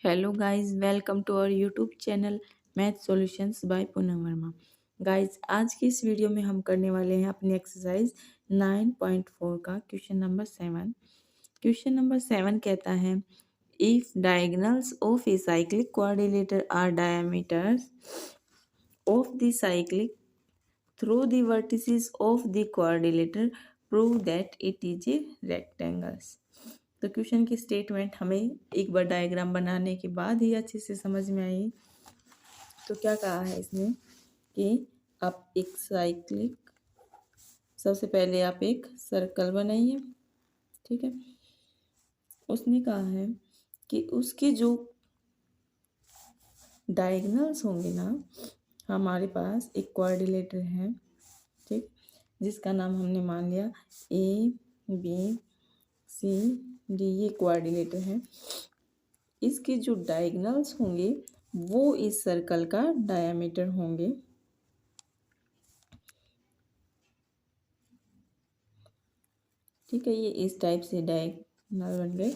Hello guys, welcome to our YouTube channel math solutions by Poonam Verma. Guys, आज की इस video में हम करने वाले हैं अपनी एक्सरसाइज 9.4 का क्वेश्चन नंबर 7। क्वेश्चन नंबर 7 कहता है, if diagonals of a cyclic quadrilateral are diameters of the cyclic through the vertices of the quadrilateral prove that it is a rectangles. तो क्वेश्चन की स्टेटमेंट हमें एक बार डायग्राम बनाने के बाद ही अच्छे से समझ में आई। तो क्या कहा है इसने कि आप एक साइक्लिक, सबसे पहले आप एक सर्कल बनाइए, ठीक है। उसने कहा है कि उसके जो डायगोनल्स होंगे ना, हमारे पास एक कोऑर्डिनेटर है, ठीक, जिसका नाम हमने मान लिया ए बी सी डी, ये कोऑर्डिनेटर है। इसके जो डायगोनल्स होंगे वो इस सर्कल का डायमीटर होंगे, ठीक है। ये इस टाइप से डायगोनल बन गए।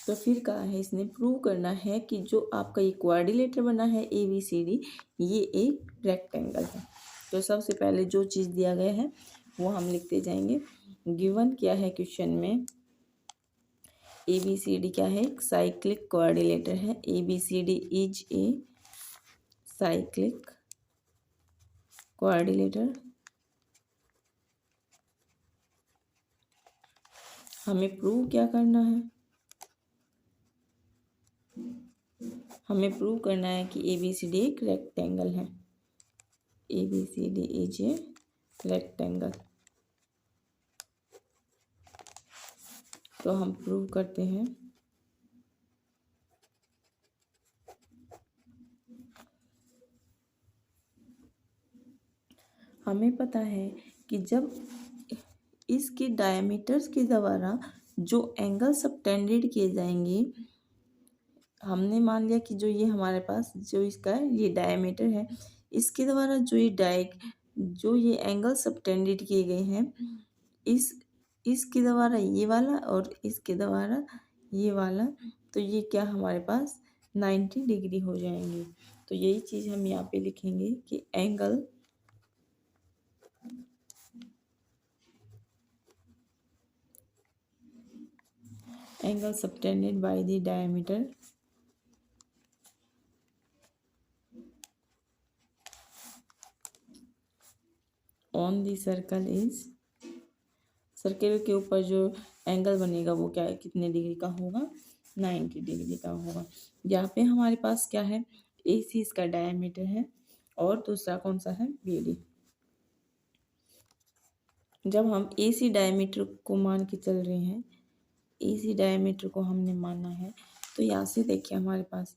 तो फिर कहा है इसने प्रूव करना है कि जो आपका ये कोऑर्डिनेटर बना है ए बी सी डी, ये एक रेक्टेंगल है। तो सबसे पहले जो चीज़ दिया गया है वो हम लिखते जाएंगे। गिवन क्या है क्वेश्चन में, ए बी सी डी क्या है, एक साइक्लिक कोऑर्डिनेटर है। A B C D is a cyclic quadrilateral. हमें प्रूव क्या करना है, हमें प्रूव करना है कि ए बी सी डी एक रेक्टेंगल है। A B C D is a rectangle. तो हम प्रूव करते हैं। हमें पता है कि जब इसके डायमीटर्स के द्वारा जो एंगल सबटेंडेड किए जाएंगे, हमने मान लिया कि जो ये हमारे पास जो इसका ये डायमीटर है, इसके द्वारा जो ये एंगल सबटेंडेड किए गए हैं, इसके द्वारा ये वाला और इसके द्वारा ये वाला, तो ये क्या हमारे पास 90 डिग्री हो जाएंगे। तो यही चीज़ हम यहाँ पे लिखेंगे कि angle subtended by the diameter on the circle is, circle के ऊपर जो एंगल बनेगा वो क्या है, कितने डिग्री का होगा, 90 डिग्री का होगा। यहाँ पे हमारे पास क्या है, ए सी इसका डायमीटर है और दूसरा कौन सा है, बी डी। जब हम ए सी डायमीटर को मान के चल रहे हैं, ए सी डायमीटर को हमने माना है, तो यहाँ से देखिए हमारे पास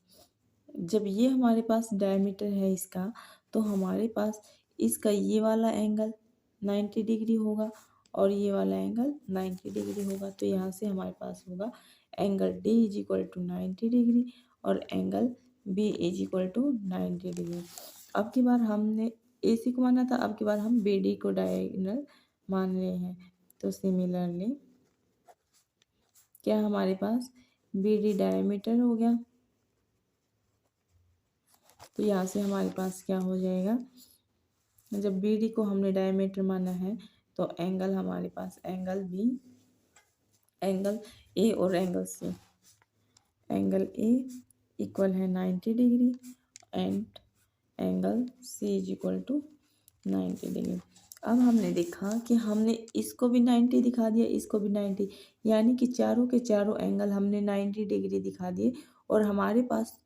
जब ये हमारे पास डायमीटर है इसका, तो हमारे पास इसका ये वाला एंगल 90 डिग्री होगा और ये वाला एंगल 90 डिग्री होगा। तो यहाँ से हमारे पास होगा angle D is equal to 90 degree और angle B is equal to 90 degree. अब की बार हमने ए सी को माना था, अब की बार हम बी डी को डायगोनल मान रहे हैं। तो सिमिलरली क्या हमारे पास बी डी डायमीटर हो गया, तो यहाँ से हमारे पास क्या हो जाएगा, जब बी डी को हमने डायमीटर माना है तो एंगल हमारे पास एंगल बी, एंगल ए और angle C, angle A equal है 90 degree and angle C is equal to 90 degree. अब हमने देखा कि हमने इसको भी 90 दिखा दिया, इसको भी 90, यानी कि चारों के चारों एंगल हमने 90 डिग्री दिखा दिए। और हमारे पास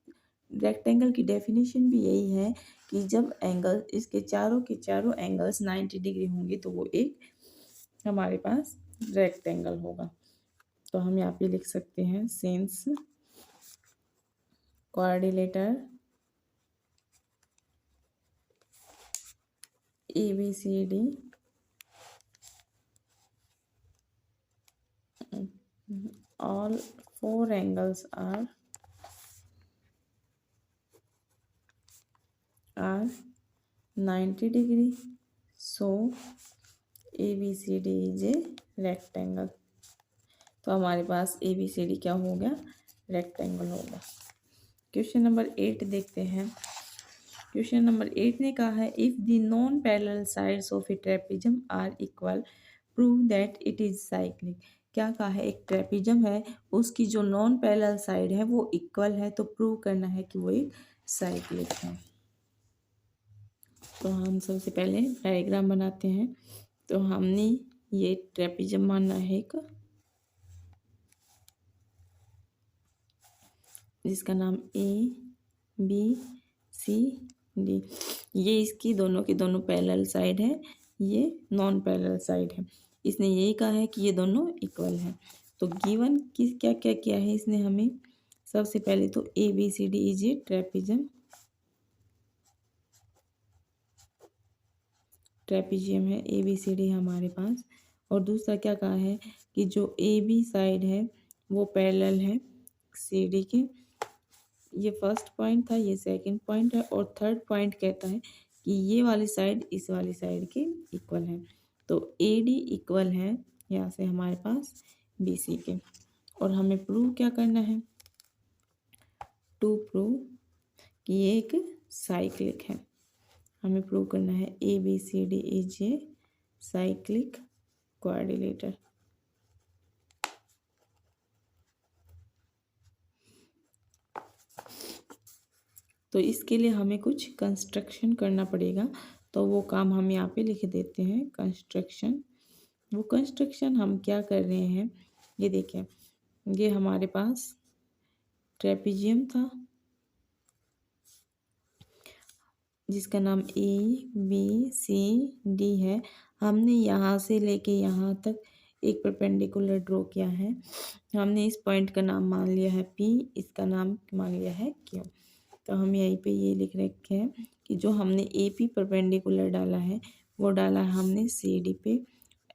रेक्टेंगल की डेफिनेशन भी यही है कि जब एंगल इसके चारों के चारों एंगल्स 90 डिग्री होंगे तो वो एक हमारे पास रेक्टेंगल होगा। तो हम यहाँ पे लिख सकते हैं since quadrilateral A B C D all four angles are 90 degree, so ABCD is a rectangle। तो हमारे पास ABCD क्या हो गया, रेक्टेंगल होगा। क्वेश्चन नंबर 8 देखते हैं। क्वेश्चन नंबर 8 ने कहा है if the non parallel sides of a trapezium are equal prove that it is cyclic. क्या कहा है, एक ट्रेपेजियम है, उसकी जो नॉन पैरेलल साइड है वो इक्वल है, तो प्रूव करना है कि वो एक साइक्लिक है। तो हम सबसे पहले डायग्राम बनाते हैं। तो हमने ये ट्रेपेजियम माना है एक, जिसका नाम ए बी सी डी, ये इसकी दोनों की दोनों पैरेलल साइड है, ये नॉन पैरेलल साइड है। इसने यही कहा है कि ये दोनों इक्वल है। तो गिवन किस क्या क्या किया है इसने हमें, सबसे पहले तो A B C D is a trapezium, trapezium है ए बी सी डी हमारे पास। और दूसरा क्या कहा है कि जो ए बी साइड है वो पैरेलल है सी डी के। ये फर्स्ट पॉइंट था, ये सेकंड पॉइंट है, और थर्ड पॉइंट कहता है कि ये वाली साइड इस वाली साइड के इक्वल है। तो ए डी इक्वल है यहाँ से हमारे पास बी सी के। और हमें प्रूव क्या करना है, टू प्रूव कि ये एक साइक्लिक है। हमें प्रूव करना है A B C D is a cyclic quadrilateral. तो इसके लिए हमें कुछ कंस्ट्रक्शन करना पड़ेगा, तो वो काम हम यहाँ पे लिख देते हैं कंस्ट्रक्शन। वो कंस्ट्रक्शन हम क्या कर रहे हैं, ये देखें, ये हमारे पास ट्रेपेजियम था जिसका नाम ए बी सी डी है। हमने यहाँ से लेके यहाँ तक एक परपेंडिकुलर ड्रॉ किया है। हमने इस पॉइंट का नाम मान लिया है पी, इसका नाम मान लिया है क्यू। तो हम यहीं पे ये लिख रखे हैं कि जो हमने ए पी परपेंडिकुलर डाला है वो डाला है हमने सी डी पे,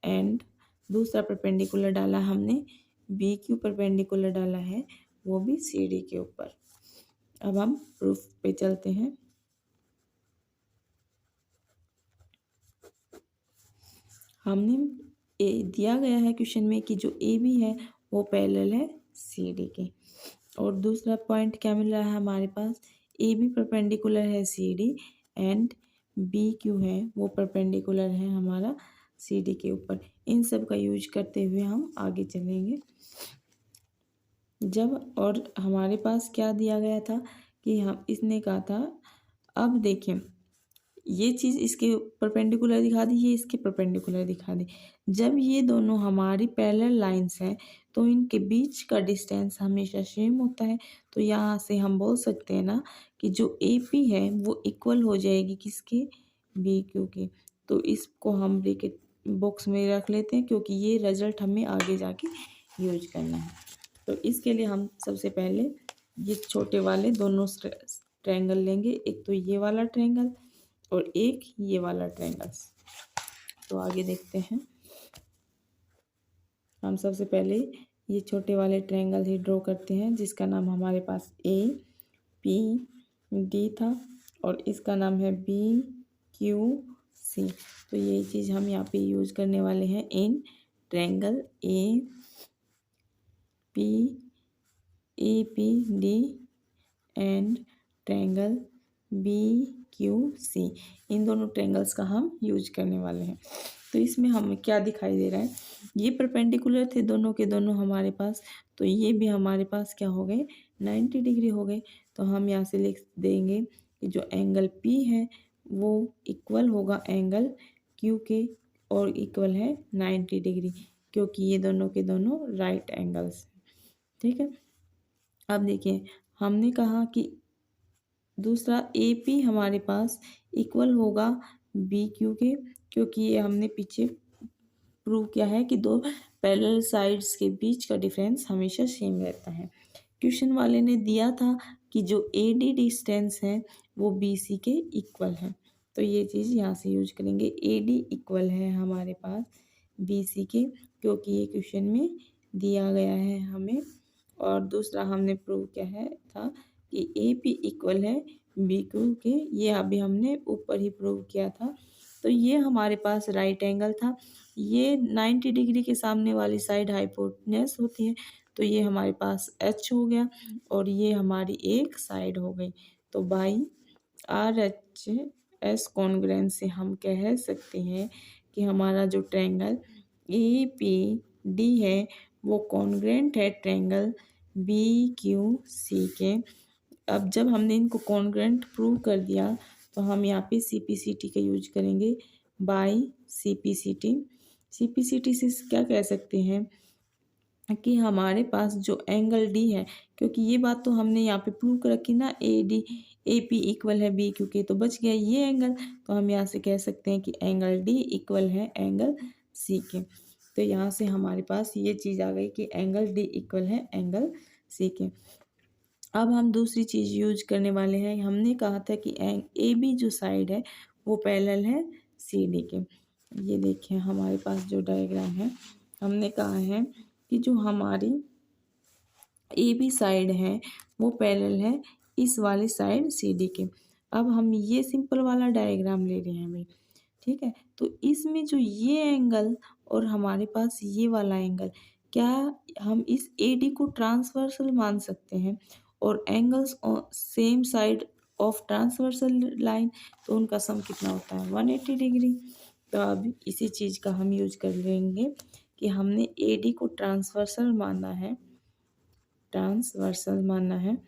एंड दूसरा परपेंडिकुलर डाला हमने बी क्यू परपेंडिकुलर डाला है वो भी सी डी के ऊपर। अब हम प्रूफ पे चलते हैं। हमने दिया गया है क्वेश्चन में कि जो ए बी है वो पैरेलल है सी डी के। और दूसरा पॉइंट क्या मिल रहा है हमारे पास, ए बी परपेंडिकुलर है C D and B Q है वो परपेंडिकुलर है हमारा सी डी के ऊपर। इन सब का यूज करते हुए हम आगे चलेंगे। जब और हमारे पास क्या दिया गया था कि हम इसने कहा था, अब देखें ये चीज़ इसके परपेंडिकुलर दिखा दी, ये इसके परपेंडिकुलर दिखा दी। जब ये दोनों हमारी पैरेलल लाइंस हैं तो इनके बीच का डिस्टेंस हमेशा सेम होता है। तो यहाँ से हम बोल सकते हैं ना कि जो ए पी है वो इक्वल हो जाएगी किसके, बी क्यू के। तो इसको हम ब्रैकेट बॉक्स में रख लेते हैं क्योंकि ये रिजल्ट हमें आगे जाके यूज करना है। तो इसके लिए हम सबसे पहले ये छोटे वाले दोनों ट्रायंगल लेंगे, एक तो ये वाला ट्रायंगल और एक ये वाला ट्रायंगल्स। तो आगे देखते हैं। हम सबसे पहले ये छोटे वाले ट्रायंगल ही ड्रॉ करते हैं जिसका नाम हमारे पास ए पी डी था और इसका नाम है बी क्यू सी। तो यही चीज़ हम यहाँ पे यूज करने वाले हैं in triangle A P D and triangle B Q C. इन दोनों ट्रायंगल्स का हम यूज करने वाले हैं। तो इसमें हमें क्या दिखाई दे रहा है, ये परपेंडिकुलर थे दोनों के दोनों हमारे पास, तो ये भी हमारे पास क्या हो गए, 90 डिग्री हो गए। तो हम यहाँ से लिख देंगे कि जो एंगल P है वो इक्वल होगा एंगल Q के और इक्वल है 90 डिग्री, क्योंकि ये दोनों के दोनों राइट एंगल्स हैं। ठीक है। अब देखिए हमने कहा कि दूसरा ए पी हमारे पास इक्वल होगा बी क्यू के, क्योंकि ये हमने पीछे प्रूव किया है कि दो पैरेलल साइड्स के बीच का डिफरेंस हमेशा सेम रहता है। क्वेश्चन वाले ने दिया था कि जो ए डी डिस्टेंस है वो बी सी के इक्वल है। तो ये चीज़ यहाँ से यूज करेंगे, ए डी इक्वल है हमारे पास बी सी के, क्योंकि ये क्वेश्चन में दिया गया है हमें। और दूसरा हमने प्रूव किया है था कि ए पी इक्वल है बी क्यू के, ये अभी हमने ऊपर ही प्रूव किया था। तो ये हमारे पास राइट एंगल था, ये 90 डिग्री के सामने वाली साइड हाइपोटेन्यूस होती है, तो ये हमारे पास एच हो गया और ये हमारी एक साइड हो गई। तो by R H S congruence से हम कह सकते हैं कि हमारा जो ट्रायंगल ए पी डी है वो कॉन्ग्रेंट है ट्रायंगल बी क्यू सी के। अब जब हमने इनको कॉन्ग्रेंट प्रूव कर दिया तो हम यहाँ पे सी पी सी टी का यूज करेंगे by C P C T. C P C T से क्या कह सकते हैं कि हमारे पास जो एंगल डी है, क्योंकि ये बात तो हमने यहाँ पे प्रूव कर रखी ना A D A P equal है बी क्यू के, तो बच गया ये एंगल। तो हम यहाँ से कह सकते हैं कि एंगल डी इक्वल है एंगल सी के। तो यहाँ से हमारे पास ये चीज़ आ गई कि एंगल डी इक्वल है एंगल सी के। अब हम दूसरी चीज़ यूज करने वाले हैं। हमने कहा था कि ए बी जो साइड है वो पैरेलल है सी डी के। ये देखिए हमारे पास जो डायग्राम है, हमने कहा है कि जो हमारी ए बी साइड है वो पैरेलल है इस वाली साइड सी डी के। अब हम ये सिंपल वाला डायग्राम ले रहे हैं भाई, ठीक है। तो इसमें जो ये एंगल और हमारे पास ये वाला एंगल, क्या हम इस ए डी को ट्रांसवर्सल मान सकते हैं? और angles same side of transversal line, तो उनका सम कितना होता है 180 डिग्री। तो अब इसी चीज़ का हम यूज कर लेंगे कि हमने ए डी को ट्रांसवर्सल माना है, ट्रांसवर्सल माना है।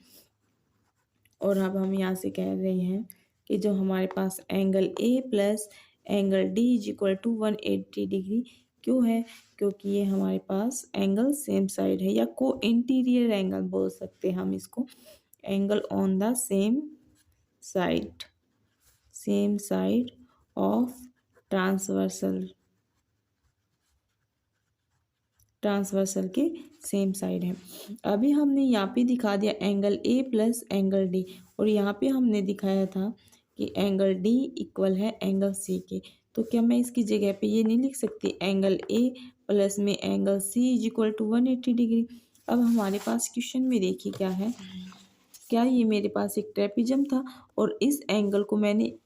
और अब हम यहाँ से कह रहे हैं कि जो हमारे पास angle A plus angle D is equal to 180 degree क्यों है? क्योंकि ये हमारे पास एंगल सेम साइड है, या को इंटीरियर एंगल बोल सकते हैं हम इसको, angle on the side same side of transversal के सेम साइड है। अभी हमने यहाँ पे दिखा दिया angle A plus angle D, और यहाँ पे हमने दिखाया था कि एंगल डी इक्वल है एंगल सी के। तो क्या मैं इसकी जगह पे ये नहीं लिख सकती एंगल ए प्लस में angle C is equal to 180 degree? अब हमारे पास क्वेश्चन में देखिए क्या है, क्या ये मेरे पास एक ट्रेपिजम था और इस एंगल को मैंने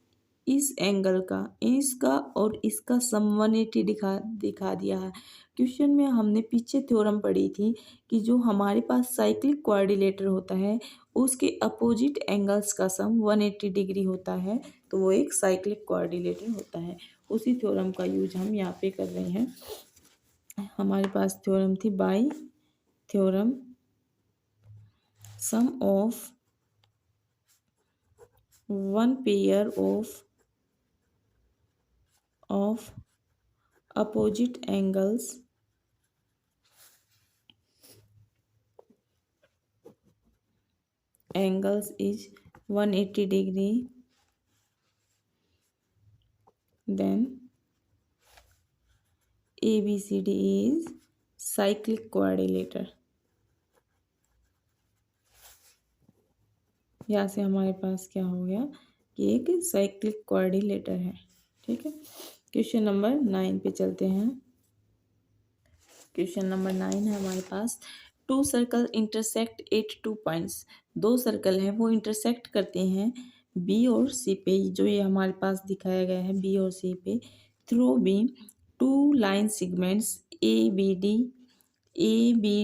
इस एंगल का, इसका और इसका सम 180 दिखा दिया है। क्वेश्चन में हमने पीछे थ्योरम पढ़ी थी कि जो हमारे पास साइक्लिक कोऑर्डिनेटर होता है उसके अपोजिट एंगल्स का सम 180 डिग्री होता है, तो वो एक साइक्लिक कोऑर्डिनेटर होता है। उसी थ्योरम का यूज हम यहाँ पे कर रहे हैं। हमारे पास थ्योरम थी by theorem sum of one pair of opposite angles is 180 degree, then ABCD is cyclic quadrilateral। यहाँ से हमारे पास क्या हो गया कि एक साइक्लिक क्वाड्रिलेटर है, ठीक है। क्वेश्चन नंबर 9 पे चलते हैं। क्वेश्चन नंबर 9 है हमारे पास, two circle intersect at 2 points. दो सर्कल हैं वो इंटरसेक्ट करते हैं बी और सी पे, जो ये हमारे पास दिखाया गया है बी और सी पे, through B two line segments A B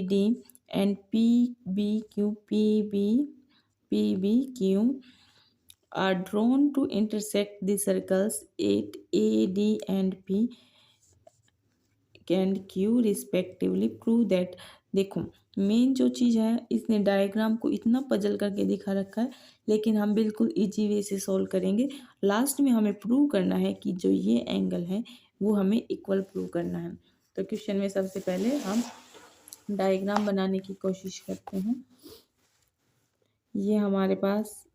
D and P B Q are drawn to intersect the circles at A, D and P and Q respectively, prove that। देखो मेन जो चीज़ है, इसने diagram को इतना puzzle करके दिखा रखा है, लेकिन हम बिल्कुल इजी वे से सॉल्व करेंगे। लास्ट में हमें प्रूव करना है कि जो ये एंगल है वो हमें इक्वल प्रूव करना है। तो क्वेश्चन में सबसे पहले हम डायग्राम बनाने की कोशिश करते हैं। ये हमारे पास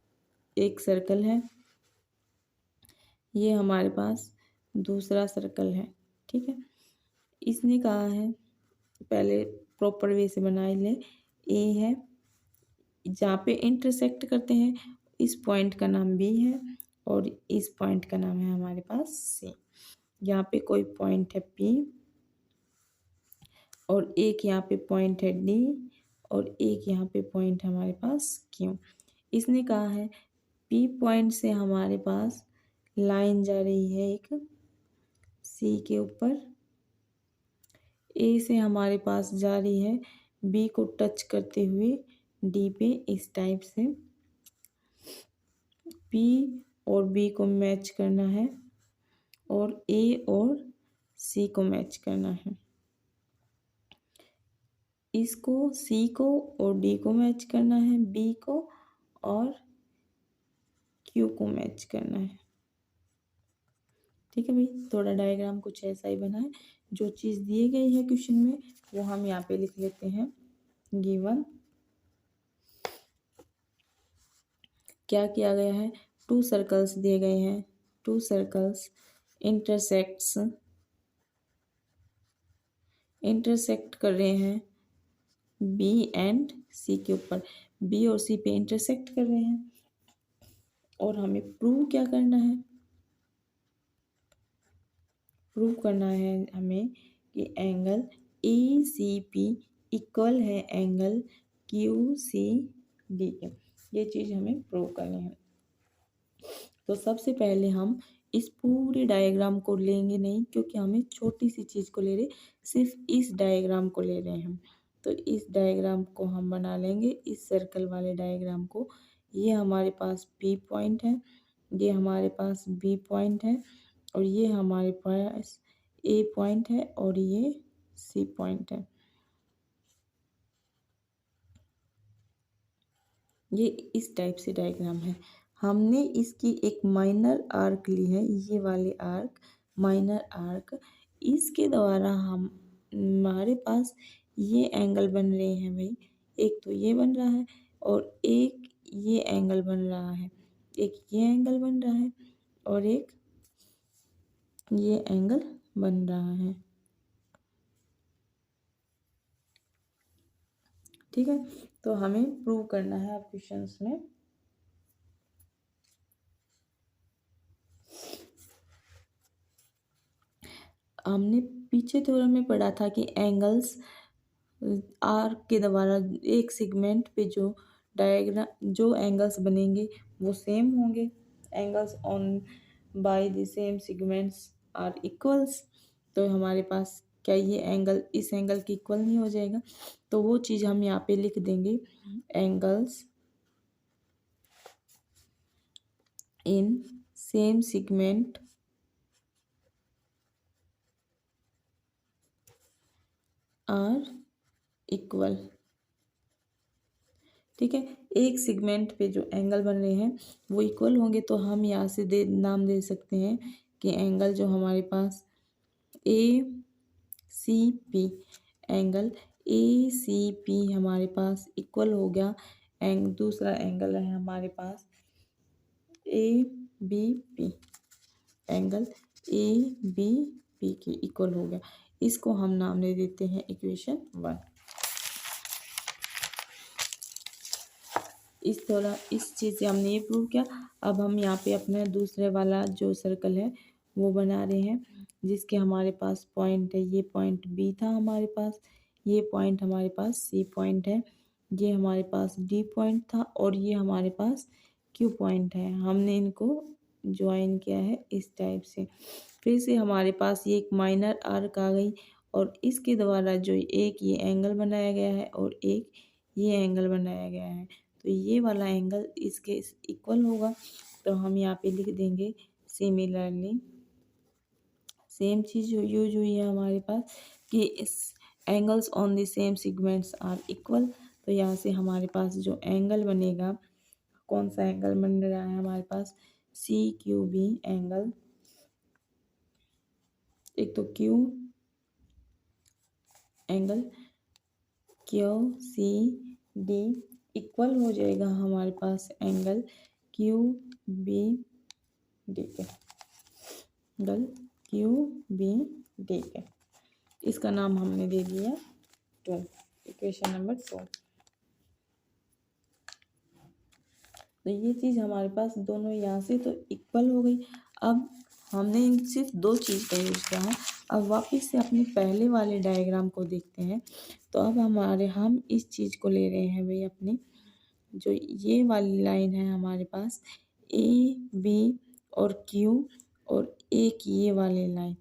एक सर्कल है, ये हमारे पास दूसरा सर्कल है, ठीक है। इसने कहा है, पहले प्रॉपर वे से बना ले, ए है जहाँ पे इंटरसेक्ट करते हैं, इस पॉइंट का नाम बी है और इस पॉइंट का नाम है हमारे पास सी। यहाँ पे कोई पॉइंट है पी और एक यहाँ पे पॉइंट है डी और एक यहाँ पे पॉइंट है हमारे पास क्यू। इसने कहा है पी पॉइंट से हमारे पास लाइन जा रही है एक सी के ऊपर, ए से हमारे पास जा रही है बी को टच करते हुए डी पे इस टाइप से पी और बी को मैच करना है और ए और सी को मैच करना है। इसको सी को और डी को मैच करना है, बी को और क्यू को मैच करना है। ठीक है भाई, थोड़ा डायग्राम कुछ ऐसा ही बना है। जो चीज़ दी गई है क्वेश्चन में वो हम यहाँ पे लिख लेते हैं। गिवन क्या किया गया है, टू सर्कल्स दिए गए हैं, टू सर्कल्स इंटरसेक्ट कर रहे हैं बी एंड सी के ऊपर, बी और सी पे इंटरसेक्ट कर रहे हैं और हमें प्रूव क्या करना है, प्रूव करना है हमें कि angle A C P equal है एंगल क्यू सी डी के। ये चीज़ हमें प्रूव करनी है। तो सबसे पहले हम इस पूरे डायग्राम को लेंगे नहीं, क्योंकि हमें छोटी सी चीज़ को ले रहे, सिर्फ इस डायग्राम को ले रहे हैं हम। तो इस डायग्राम को हम बना लेंगे, इस सर्कल वाले डायग्राम को। ये हमारे पास पी पॉइंट है, ये हमारे पास बी पॉइंट है और ये हमारे पास ए पॉइंट है और ये सी पॉइंट है। ये इस टाइप से डायग्राम है। हमने इसकी एक माइनर आर्क ली है, ये वाली आर्क, माइनर आर्क। इसके द्वारा हम हमारे पास ये एंगल बन रहे हैं भाई। एक तो ये बन रहा है और एक ये एंगल बन रहा है, एक ये एंगल बन रहा है और एक ये एंगल बन रहा है। ठीक है, तो हमें प्रूव करना है अब क्वेश्चंस में। हमने पीछे थोड़ा में पढ़ा था कि एंगल्स आर्क के द्वारा एक सेगमेंट पे जो एंगल्स बनेंगे वो सेम होंगे। Angles on by the same segments are equals. तो हमारे पास क्या ये एंगल इस एंगल की इक्वल नहीं हो जाएगा? तो वो चीज़ हम यहाँ पे लिख देंगे, angles in same segment are equal. ठीक है, एक सेगमेंट पे जो एंगल बन रहे हैं वो इक्वल होंगे। तो हम यहाँ से नाम दे सकते हैं कि एंगल जो हमारे पास A C P, angle A C P हमारे पास इक्वल हो गया। दूसरा एंगल है हमारे पास A B P, angle A B P के इक्वल हो गया। इसको हम नाम दे देते हैं इक्वेशन 1। इस चीज़ से हमने ये प्रूव किया। अब हम यहाँ पे अपना दूसरे वाला जो सर्कल है वो बना रहे हैं, जिसके हमारे पास पॉइंट है, ये पॉइंट बी था हमारे पास, ये पॉइंट हमारे पास सी पॉइंट है, ये हमारे पास डी पॉइंट था और ये हमारे पास क्यू पॉइंट है। हमने इनको ज्वाइन किया है इस टाइप से। फिर से हमारे पास ये एक माइनर आर्क आ गई और इसके द्वारा जो एक ये एंगल बनाया गया है और एक ये एंगल बनाया गया है, तो ये वाला एंगल इसके इक्वल होगा। तो हम यहाँ पे लिख देंगे सिमिलरली, सेम चीज़ जो यूज हुई है हमारे पास कि इस angles on the same segments are equal. तो यहाँ से हमारे पास जो एंगल बनेगा, कौन सा एंगल बन रहा है हमारे पास, सी क्यू बी एंगल। एक तो Q angle Q C D equal हो जाएगा हमारे पास एंगल क्यू बी डी के, एंगल क्यू बी डी के। इसका नाम हमने दे दिया 2, इक्वेशन नंबर 2। तो ये चीज़ हमारे पास दोनों यहाँ से तो इक्वल हो गई। अब हमने सिर्फ 2 चीज़ का यूज़ किया है। अब वापस से अपने पहले वाले डायग्राम को देखते हैं। तो अब हम इस चीज़ को ले रहे हैं भाई, अपनी जो ये वाली लाइन है हमारे पास ए बी और क्यू, और एक ये वाली लाइन,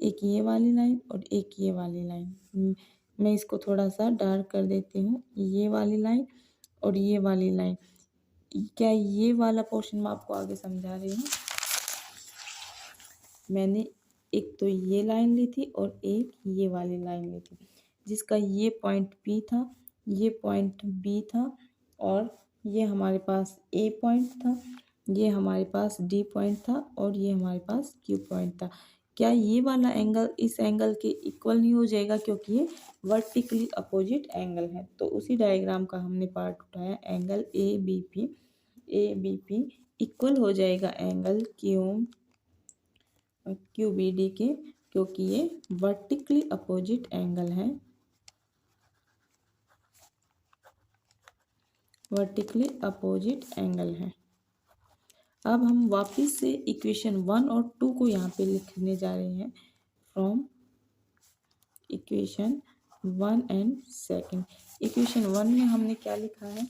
एक ये वाली लाइन और एक ये वाली लाइन मैं इसको थोड़ा सा डार्क कर देती हूँ, ये वाली लाइन और ये वाली लाइन। क्या ये वाला पोर्शन मैं आपको आगे समझा रही हूँ। मैंने एक तो ये लाइन ली थी और एक ये वाली लाइन ली थी, जिसका ये पॉइंट P था, ये पॉइंट B था और ये हमारे पास A पॉइंट था, ये हमारे पास D पॉइंट था और ये हमारे पास Q पॉइंट था। क्या ये वाला एंगल इस एंगल के इक्वल नहीं हो जाएगा, क्योंकि ये वर्टिकली अपोजिट एंगल है। तो उसी डायग्राम का हमने पार्ट उठाया, angle A B P equal हो जाएगा एंगल क्यू बी डी के, क्योंकि ये वर्टिकली अपोजिट एंगल है, वर्टिकली अपोजिट एंगल है। अब हम वापस से इक्वेशन 1 और 2 को यहाँ पे लिखने जा रहे हैं, from equation 1 and second. Equation 1 में हमने क्या लिखा है,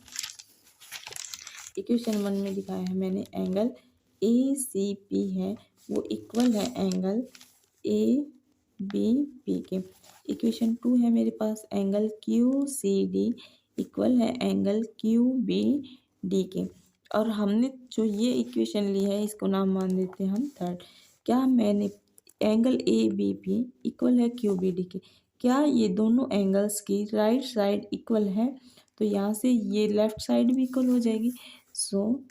इक्वेशन 1 में दिखाया है मैंने एंगल ए सी पी है वो इक्वल है एंगल ए बी पी के। इक्वेशन 2 है मेरे पास angle Q C D equal है एंगल क्यू बी डी के। और हमने जो ये इक्वेशन ली है इसको नाम मान देते हैं हम थर्ड। क्या मैंने angle A B P equal है क्यू बी डी के, क्या ये दोनों एंगल्स की राइट साइड इक्वल है, तो यहाँ से ये लेफ्ट साइड भी इक्वल हो जाएगी। So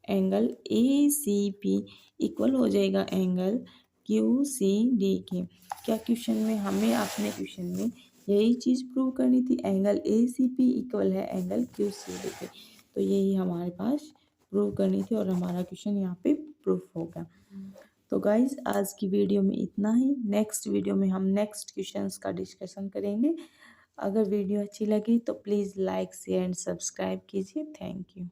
angle A C P equal हो जाएगा एंगल क्यू सी डी के। क्या क्वेश्चन में हमें अपने क्वेश्चन में यही चीज़ प्रूव करनी थी, angle A C P equal है एंगल क्यू सी डी के। तो यही हमारे पास प्रूव करनी थी और हमारा क्वेश्चन यहाँ पे प्रूफ होगा। तो गाइज आज की वीडियो में इतना ही। नेक्स्ट वीडियो में हम नेक्स्ट क्वेश्चंस का डिस्कशन करेंगे। अगर वीडियो अच्छी लगी तो please like share and subscribe कीजिए। Thank you.